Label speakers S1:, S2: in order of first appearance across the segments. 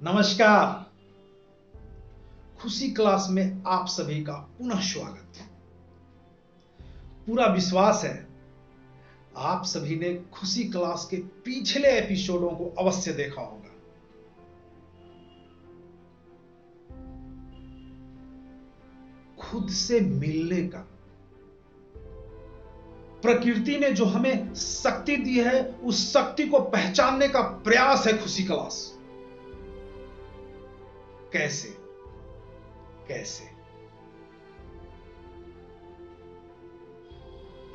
S1: नमस्कार। खुशी क्लास में आप सभी का पुनः स्वागत है। पूरा विश्वास है आप सभी ने खुशी क्लास के पिछले एपिसोडों को अवश्य देखा होगा। खुद से मिलने का, प्रकृति ने जो हमें शक्ति दी है उस शक्ति को पहचानने का प्रयास है खुशी क्लास। कैसे कैसे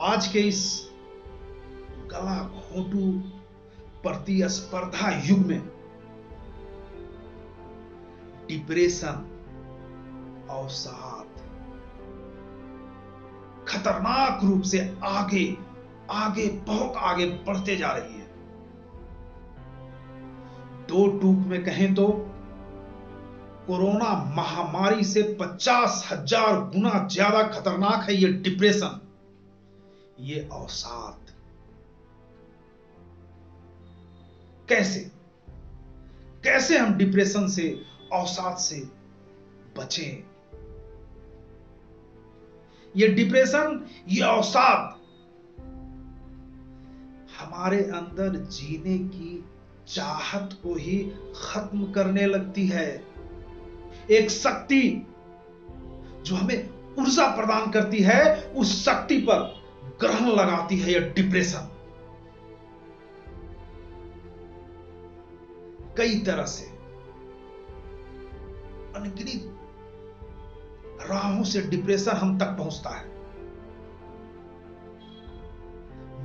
S1: आज के इस गला घोंटू प्रतिस्पर्धा युग में डिप्रेशन, अवसाद खतरनाक रूप से आगे आगे बहुत आगे बढ़ते जा रही है। दो टूक में कहें तो कोरोना महामारी से 50,000 गुना ज्यादा खतरनाक है ये डिप्रेशन, ये अवसाद। कैसे कैसे हम डिप्रेशन से, अवसाद से बचें? ये डिप्रेशन, ये अवसाद हमारे अंदर जीने की चाहत को ही खत्म करने लगती है। एक शक्ति जो हमें ऊर्जा प्रदान करती है, उस शक्ति पर ग्रहण लगाती है यह डिप्रेशन। कई तरह से, अनगिनत राहों से डिप्रेशन हम तक पहुंचता है।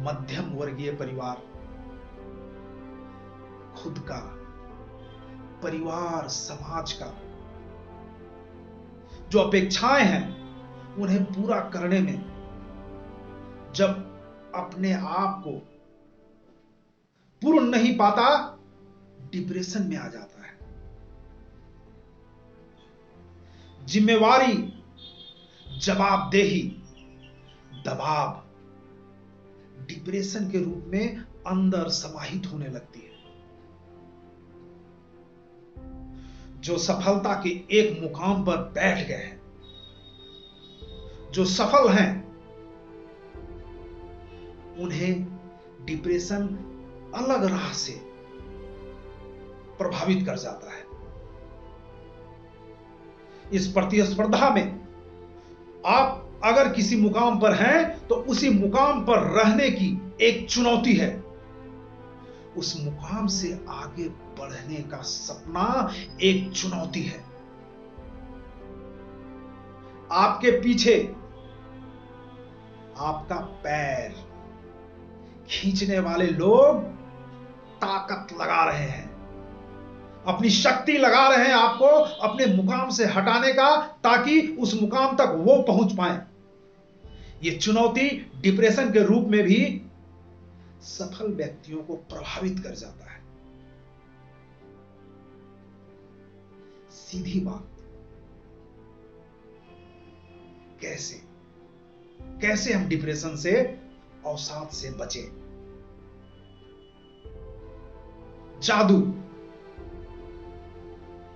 S1: मध्यम वर्गीय परिवार, खुद का परिवार, समाज का जो अपेक्षाएं हैं उन्हें पूरा करने में जब अपने आप को पूर्ण नहीं पाता, डिप्रेशन में आ जाता है। जिम्मेवारी, जवाबदेही, दबाव डिप्रेशन के रूप में अंदर समाहित होने लगती है। जो सफलता के एक मुकाम पर बैठ गए हैं, जो सफल हैं, उन्हें डिप्रेशन अलग राह से प्रभावित कर जाता है। इस प्रतिस्पर्धा में आप अगर किसी मुकाम पर हैं तो उसी मुकाम पर रहने की एक चुनौती है। उस मुकाम से आगे बढ़ने का सपना एक चुनौती है। आपके पीछे आपका पैर खींचने वाले लोग ताकत लगा रहे हैं, अपनी शक्ति लगा रहे हैं आपको अपने मुकाम से हटाने का, ताकि उस मुकाम तक वो पहुंच पाए। ये चुनौती डिप्रेशन के रूप में भी सफल व्यक्तियों को प्रभावित कर जाता है। सीधी बात, कैसे कैसे हम डिप्रेशन से, अवसाद से बचें? जादू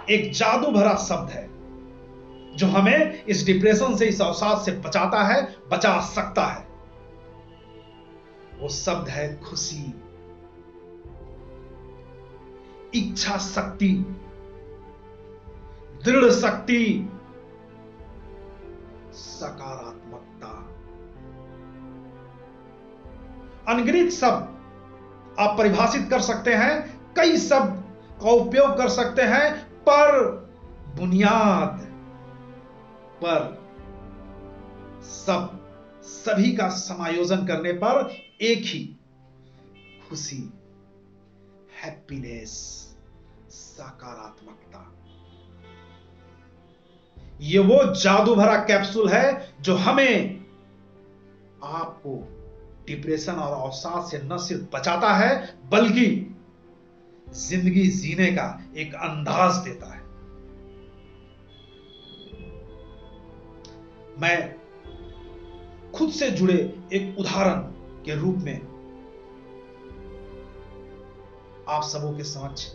S1: एक जादू भरा शब्द है जो हमें इस डिप्रेशन से, इस अवसाद से बचाता है, बचा सकता है। वो शब्द है खुशी, इच्छा शक्ति, दृढ़ शक्ति, सकारात्मकता। अनगिनत शब्द आप परिभाषित कर सकते हैं, कई शब्द का उपयोग कर सकते हैं, पर बुनियाद पर सभी का समायोजन करने पर एक ही, खुशी, हैप्पीनेस, सकारात्मकता। ये वो जादू भरा कैप्सूल है जो हमें, आपको डिप्रेशन और अवसाद से न सिर्फ बचाता है बल्कि जिंदगी जीने का एक अंदाज देता है। मैं खुद से जुड़े एक उदाहरण के रूप में आप सबों के समक्ष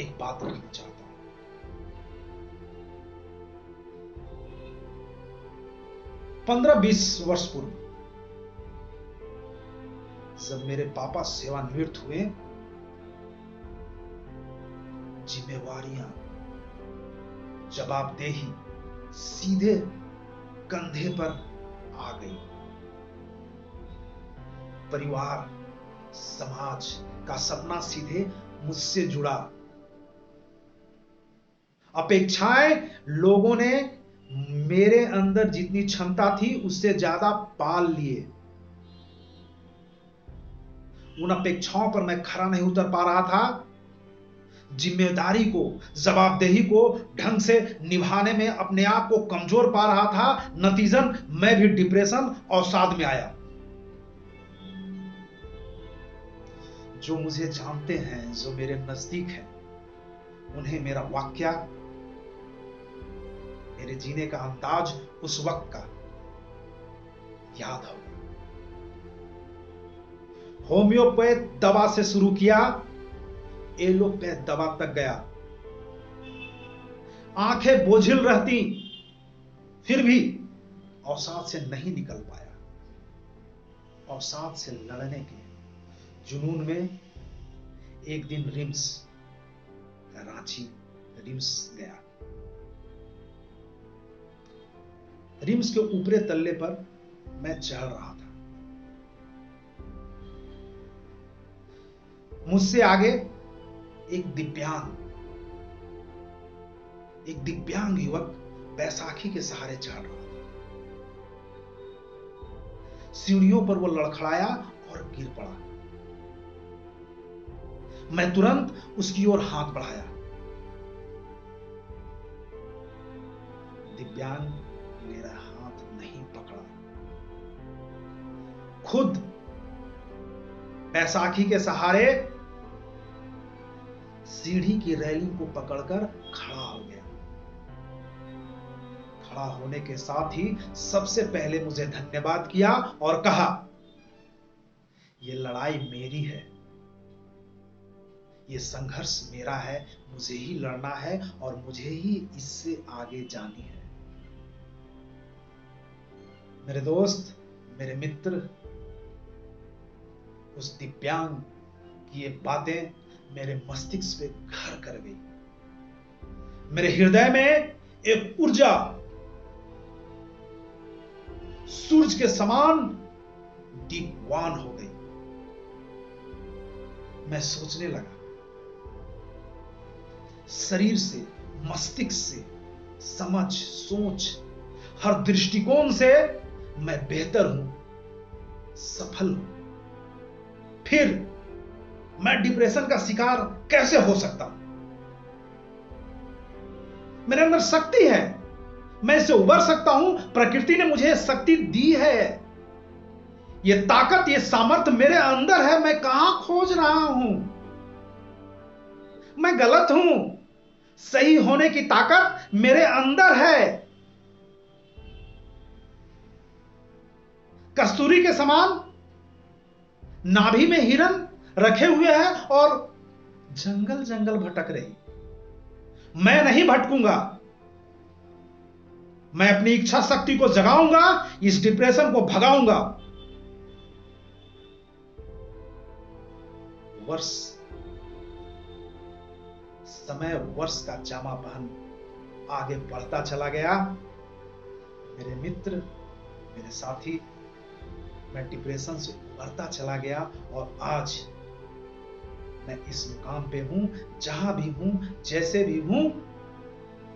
S1: एक बात रखना चाहता हूं। 15-20 वर्ष पूर्व जब मेरे पापा सेवानिवृत्त हुए, जिम्मेवारियां, जवाबदेही सीधे कंधे पर आ गई। परिवार, समाज का सपना सीधे मुझसे जुड़ा। अपेक्षाएं लोगों ने मेरे अंदर जितनी क्षमता थी उससे ज्यादा पाल लिए। उन अपेक्षाओं पर मैं खरा नहीं उतर पा रहा था। जिम्मेदारी को, जवाबदेही को ढंग से निभाने में अपने आप को कमजोर पा रहा था। नतीजन मैं भी डिप्रेशन और साथ में आया। जो मुझे जानते हैं, जो मेरे नजदीक हैं, उन्हें मेरा वाक्या, मेरे जीने का अंदाज उस वक्त का याद होगा। होम्योपैथ दवा से शुरू किया, एलोपैथ दवा तक गया। आंखें बोझिल रहती, फिर भी अवसाद से नहीं निकल पाया। अवसाद से लड़ने के जुनून में एक दिन रांची रिम्स गया। रिम्स के ऊपरे तल्ले पर मैं चढ़ रहा था। मुझसे आगे एक दिव्यांग युवक बैसाखी के सहारे चढ़ रहा था। सीढ़ियों पर वो लड़खड़ाया और गिर पड़ा। मैं तुरंत उसकी ओर हाथ बढ़ाया। दिव्यांग मेरा हाथ नहीं पकड़ा, खुद बैसाखी के सहारे सीढ़ी की रेलिंग को पकड़कर खड़ा हो गया। खड़ा होने के साथ ही सबसे पहले मुझे धन्यवाद किया और कहा, यह लड़ाई मेरी है, यह संघर्ष मेरा है, मुझे ही लड़ना है और मुझे ही इससे आगे जानी है। मेरे दोस्त, मेरे मित्र, उस दिव्यांग की ये बातें मेरे मस्तिष्क पे घर कर गई। मेरे हृदय में एक ऊर्जा सूरज के समान दीपवान हो गई। मैं सोचने लगा, शरीर से, मस्तिष्क से, समझ, सोच, हर दृष्टिकोण से मैं बेहतर हूं, सफल हूं। फिर मैं डिप्रेशन का शिकार कैसे हो सकता हूं? मेरे अंदर शक्ति है, मैं इससे उबर सकता हूं। प्रकृति ने मुझे शक्ति दी है। यह ताकत, यह सामर्थ्य मेरे अंदर है। मैं कहां खोज रहा हूं? मैं गलत हूं। सही होने की ताकत मेरे अंदर है। कस्तूरी के समान नाभि में हिरन रखे हुए हैं और जंगल जंगल भटक रही। मैं नहीं भटकूंगा। मैं अपनी इच्छा शक्ति को जगाऊंगा, इस डिप्रेशन को भगाऊंगा। समय वर्ष का जामा पहन आगे बढ़ता चला गया। मेरे मित्र, मेरे साथी, मैं डिप्रेशन से उभरता चला गया और आज मैं इस मुकाम पे हूं, जहां भी हूं, जैसे भी हूं,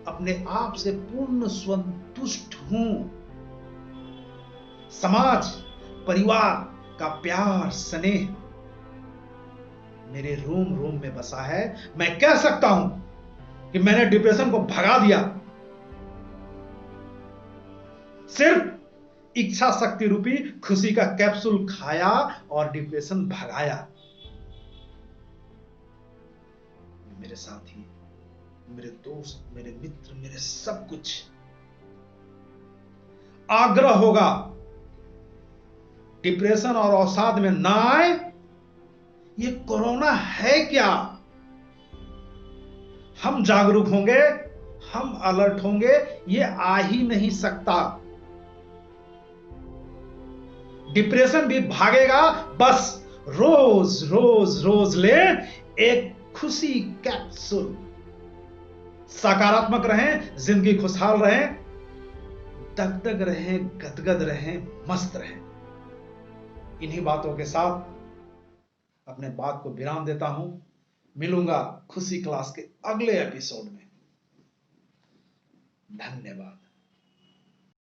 S1: अपने आप से पूर्ण संतुष्ट हूं। समाज, परिवार का प्यार, स्नेह मेरे रोम रोम में बसा है। मैं कह सकता हूं कि मैंने डिप्रेशन को भगा दिया। सिर्फ इच्छा शक्ति रूपी खुशी का कैप्सूल खाया और डिप्रेशन भगाया। मेरे साथी, मेरे दोस्त, मेरे मित्र, मेरे सब कुछ, आग्रह होगा डिप्रेशन और अवसाद में ना आए। ये कोरोना है क्या? हम जागरूक होंगे, हम अलर्ट होंगे, ये आ ही नहीं सकता। डिप्रेशन भी भागेगा। बस रोज रोज रोज ले एक खुशी कैप्सूल। सकारात्मक रहें, जिंदगी खुशहाल रहे, दगदग रहें, गदगद रहें, मस्त रहें। इन्हीं बातों के साथ अपने बात को विराम देता हूं। मिलूंगा खुशी क्लास के अगले एपिसोड में। धन्यवाद।